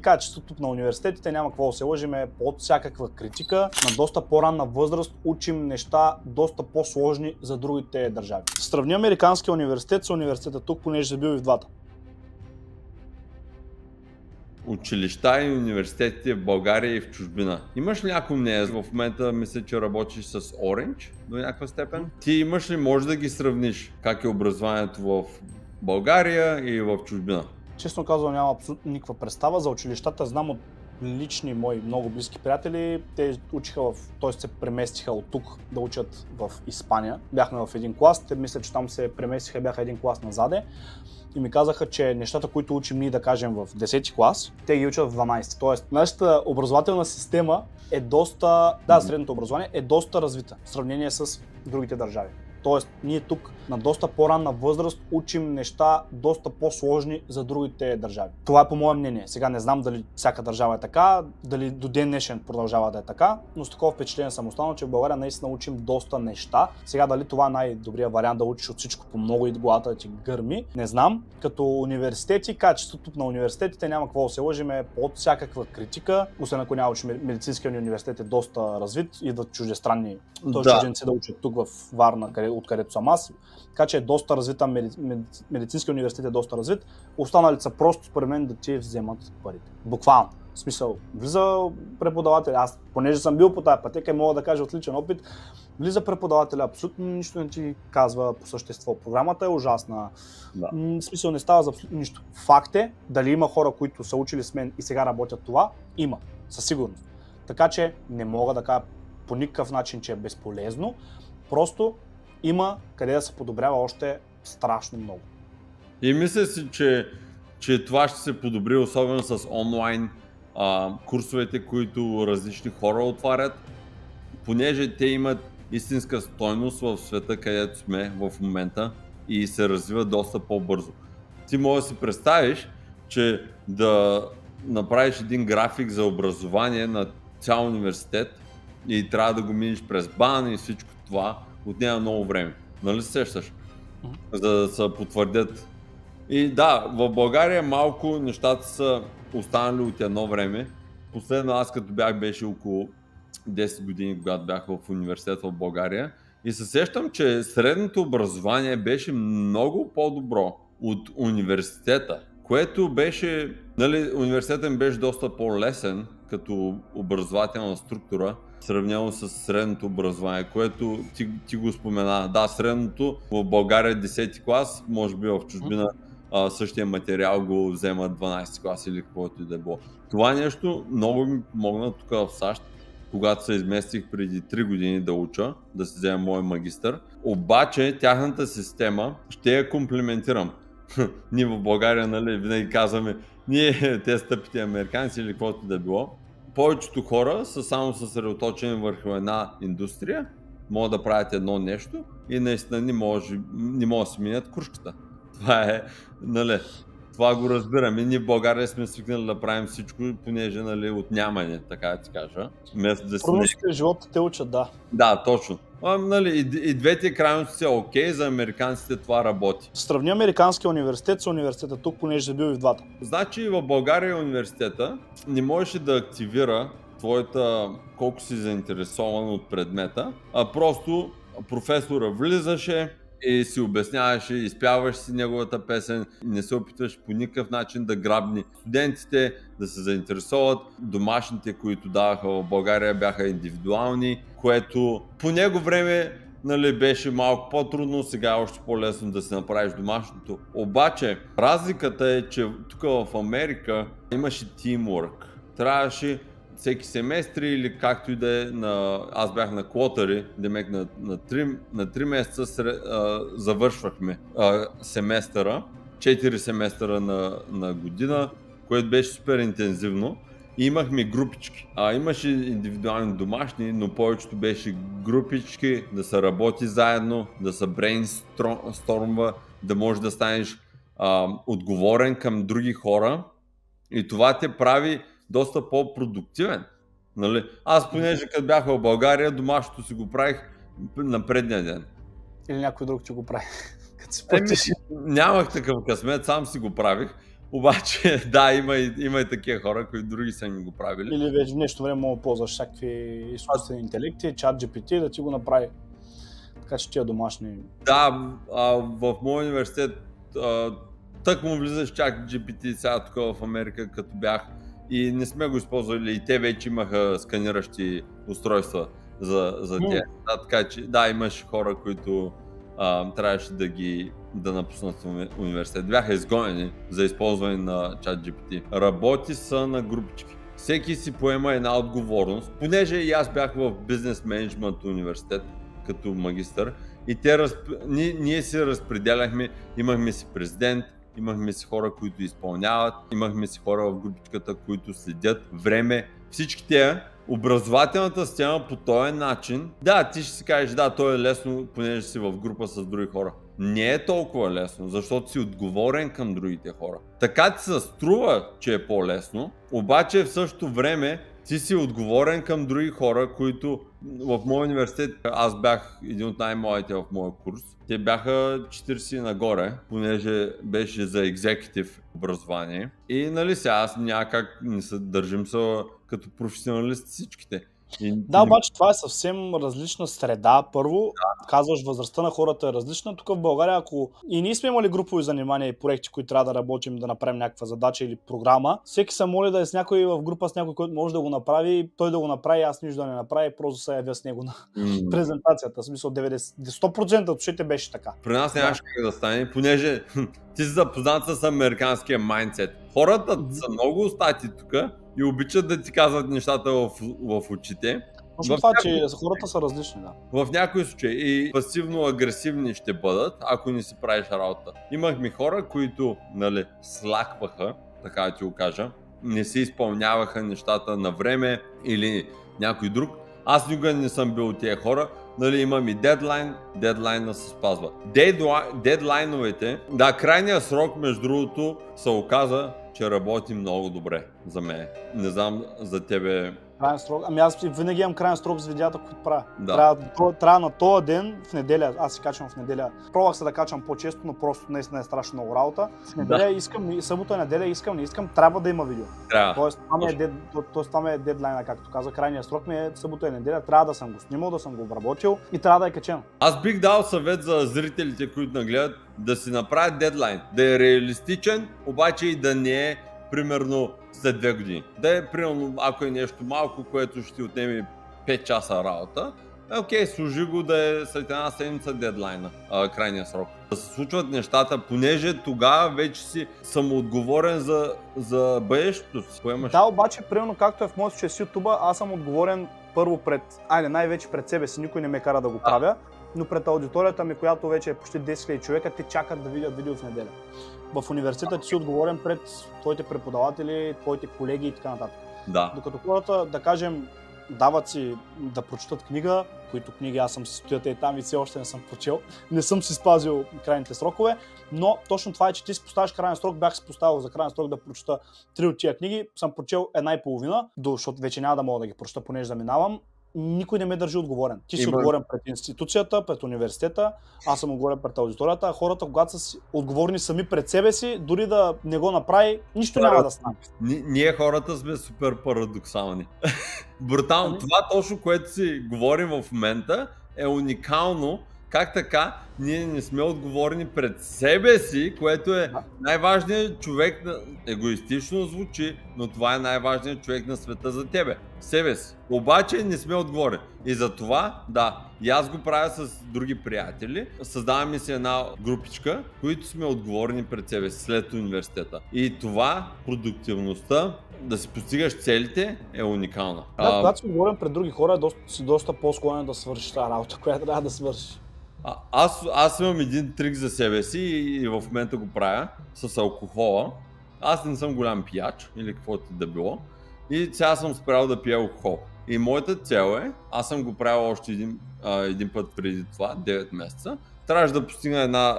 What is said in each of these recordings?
Качеството на университетите, няма какво да се лъжим, е под всякаква критика. На доста по-ранна възраст учим неща доста по-сложни за другите държави. Сравни американския университет с университета тук, понеже бил и в двата. Училища и университетите в България и в чужбина. Имаш ли някакво мнение? В момента мисля, че работиш с Orange до някаква степен. Ти имаш ли, може да ги сравниш? Как е образованието в България и в чужбина? Честно казвам, нямам абсолютно никаква представа. За училищата знам от лични мои много близки приятели. Те учиха т.е. се преместиха от тук да учат в Испания. Бяхме в един клас, те мисля, че там се преместиха, бяха един клас назаде. И ми казаха, че нещата, които учим ние, да кажем, в 10-ти клас, те ги учат в 12-ти. Тоест, нашата образователна система е доста, средното образование е доста развита в сравнение с другите държави. Тоест, ние тук на доста по-ранна възраст учим неща доста по-сложни за другите държави. Това е по мое мнение. Сега не знам дали всяка държава е така, дали до ден днешен продължава да е така, но с такова впечатление съм останал, че в България наистина учим доста неща. Сега дали това е най-добрият вариант да учиш от всичко по много и главата да ти гърми, не знам. Като университети, качеството на университетите, няма какво да се лъжим, е под всякаква критика. Освен ако няма, че медицинския университет е доста развит, идват чуждестранни чужденци да учат тук в Варна, откъдето съм аз. Така че е доста развита, медицинския университет е доста развит. Останалите са просто, според мен, да ти вземат парите. Буквално. В смисъл, влиза преподавател. Аз, понеже съм бил по тази пътека и мога да кажа от личен опит, влиза преподавателя, абсолютно нищо не ти казва по същество. Програмата е ужасна. Да. В смисъл, не става за абсолютно нищо. Факт е, дали има хора, които са учили с мен и сега работят това? Има, със сигурност. Така че не мога да кажа по никакъв начин, че е безполезно. Просто има къде да се подобрява още страшно много. И мисля си, че това ще се подобри, особено с онлайн курсовете, които различни хора отварят, понеже те имат истинска стойност в света, където сме в момента и се развиват доста по-бързо. Ти можеш да си представиш, че да направиш един график за образование на цял университет и трябва да го минеш през БАН и всичко това, отнема много време. Нали се сещаш? За да се потвърдят. И да, в България малко нещата са останали от едно време. Последно аз като беше около 10 години, когато бях в университет в България. И се сещам, че средното образование беше много по-добро от университета, което беше, нали, университетът ми беше доста по-лесен като образователна структура, сравнено с средното образование, което ти го спомена. Да, средното в България 10-ти клас, може би в чужбина същия материал го взема 12 клас или каквото и да е било. Това нещо много ми помогна тук в САЩ, когато се изместих преди 3 години да уча, да си взема мой магистър. Обаче тяхната система ще я комплиментирам. Ние в България, нали, винаги казваме, ние те стъпите американци или каквото да е било. Повечето хора са само съсредоточени върху една индустрия, могат да правят едно нещо и наистина не може да си минят кружката. Това е, нали, това го разбираме. Ние в България сме свикнали да правим всичко, понеже, нали, от нямане, така да ти кажа. Трудностите в живота те учат, да. Да, точно. Нали, и двете крайности са окей, за американците това работи. Сравни американския университет с университета тук, понеже бил и в двата. Значи в България университета не можеше да активира твоята, колко си заинтересован от предмета, а просто професора влизаше и си обясняваше, изпяваш си неговата песен, не се опитваш по никакъв начин да грабни студентите, да се заинтересуват. Домашните, които даваха в България, бяха индивидуални, което по него време, нали, беше малко по-трудно, сега е още по-лесно да си направиш домашното. Обаче разликата е, че тук в Америка имаше teamwork. Трябваше всеки семестри или както и да е, аз бях на квотъри, демек на 3 месеца завършвахме семестъра, 4 семестъра на година, което беше супер интензивно и имахме групички. Имаше индивидуални домашни, но повечето беше групички, да се работи заедно, да се брейнстормва, да можеш да станеш отговорен към други хора и това те прави доста по-продуктивен. Нали? Аз, понеже като бях в България, домашното си го правих на предния ден. Или някой друг ти го прави. Нямах такъв късмет, сам си го правих. Обаче, да, има и такива хора, които други са ми го правили. Или вече в днешно време мога да ползваш всякакви изкуствени интелекти, чат GPT да ти го направи. Така че тия домашни... Да, в моя университет тък му влизаш чак GPT сега тук в Америка, като бях, и не сме го използвали, и те вече имаха сканиращи устройства за тях. Така че да, имаш хора, които трябваше да напуснат в университет. Бяха изгонени за използване на ChatGPT. Работи са на групички. Всеки си поема една отговорност, понеже и аз бях в бизнес менеджмент университет като магистър, и ние си разпределяхме, имахме си президент, имахме си хора, които изпълняват, имахме си хора в групичката, които следят време. Всички те, образователната система по този начин, да, ти ще си кажеш, да, то е лесно, понеже си в група с други хора. Не е толкова лесно, защото си отговорен към другите хора. Така ти се струва, че е по-лесно, обаче в същото време ти си отговорен към други хора, които в моя университет, аз бях един от най-младите в моя курс. Те бяха 40 нагоре, понеже беше за екзекутив образование. И нали сега аз няма как не се държим като професионалисти всичките. Да, обаче това е съвсем различна среда. Първо, казваш, възрастта на хората е различна. Тук в България, ако и ние сме имали групови занимания и проекти, които трябва да работим, да направим някаква задача или програма, всеки се моли да е с някой в група, с някой, който може да го направи, той да го направи, аз нищо да не направи, просто се явя с него на презентацията. В смисъл 100% от шите беше така. При нас нямаше как да стане, понеже ти си запознат с американския майндсет. Хората са много устати тук и обичат да ти казват нещата в очите. Точно това, че хората са различни, да. В някои случаи и пасивно-агресивни ще бъдат, ако не си правиш работа. Имахме хора, които, нали, слакваха, така да ти го кажа, не си изпълняваха нещата на време или някой друг. Аз никога не съм бил от тия хора. Нали, имам и дедлайна се спазва. Дедлайновете, да, крайният срок, между другото, се оказа, че работи много добре за мен. Не знам за тебе. Крайен срок? Ами аз винаги имам крайен срок за видеята, които правя. Да. Трябва на този ден, в неделя, аз си качвам в неделя. Пробвах се да качвам по-често, но просто днес не е страшно много работа. В неделя искам, събота и неделя не искам, трябва да има видео. Трябва. Тоест това ми е дедлайна, както каза. Крайният срок ми е събота и неделя, трябва да съм го снимал, да съм го обработил и трябва да е качен. Аз бих дал съвет за зрителите, които нагледат, да си направят дедлайн, да е реалистичен, обаче и да не е примерно след 2 години. Да е, примерно, ако е нещо малко, което ще ти отнеме 5 часа работа, окей, служи го да е след една седмица дедлайна, крайния срок. Да се случват нещата, понеже тогава вече си самоотговорен за бъдещето си. Да, обаче, примерно както е в моят случай с YouTube, аз съм отговорен първо най-вече пред себе си, никой не ме кара да го правя, но пред аудиторията ми, която вече е почти 10 000 човека, те чакат да видят видео в неделя. В университета ти си отговорен пред твоите преподаватели, твоите колеги и така нататък. Да. Докато хората, да кажем, дават си да прочитат книга, които книги аз съм си стоят и там и все още не съм прочел, не съм си спазил крайните срокове, но точно това е, че ти си поставиш крайен срок, бях си поставил за крайен срок да прочита 3 от тия книги, съм прочел 1,5, защото вече няма да мога да ги прочита, понеже заминавам. Никой не ме държи отговорен. Ти си отговорен пред институцията, пред университета, аз съм отговорен пред аудиторията, а хората, когато са отговорни сами пред себе си, дори да не го направи, нищо няма да стане. Ние хората сме супер парадоксални. Брутално. Това точно, което си говорим в момента, е уникално. Как така ние не сме отговорни пред себе си, което е най-важният човек, егоистично звучи, но това е най-важният човек на света за тебе, себе си. Обаче не сме отговорни. И за това, да, и аз го правя с други приятели, създаваме си една групичка, които сме отговорни пред себе си след университета. И това, продуктивността, да си постигаш целите, е уникална. Да, когато си отговорен пред други хора, си доста по-склонен да свършиш тази работа, която трябва да свършиш. Аз имам един трик за себе си и в момента го правя с алкохола. Аз не съм голям пияч или каквото да било и сега съм спрял да пия алкохол. И моята цел е, аз съм го правил още един път преди това, 9 месеца. Трябваше да постигна една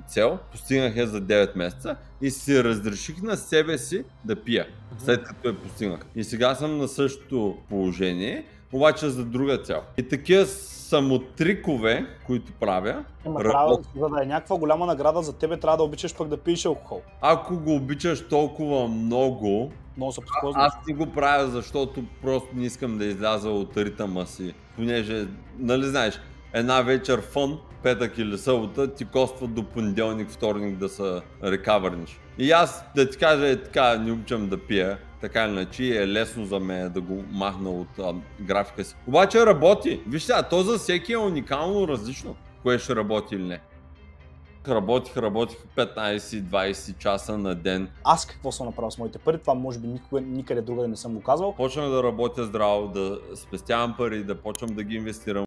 цел, постигнах я за 9 месеца и си разреших на себе си да пия, след като я постигнах. И сега съм на същото положение, обаче за друга цел. И такива само трикове, които правя. За да е някаква голяма награда за тебе, трябва да обичаш пък да пиеш алкохол. Ако го обичаш толкова много, аз не го правя, защото просто не искам да изляза от ритъма си. Понеже, нали знаеш, една вечер фън, петък или събота ти коства до понеделник, вторник да се рекавърниш. И аз да ти кажа, така не обичам да пия, така или иначе е лесно за мен да го махна от графика си. Обаче работи. Виж сега, то за всеки е уникално различно, кое ще работи или не. Работих 15-20 часа на ден. Аз какво съм направил с моите пари, това може би никъде другаде не съм го казвал. Почнах да работя здраво, да спестявам пари, да почвам да ги инвестирам.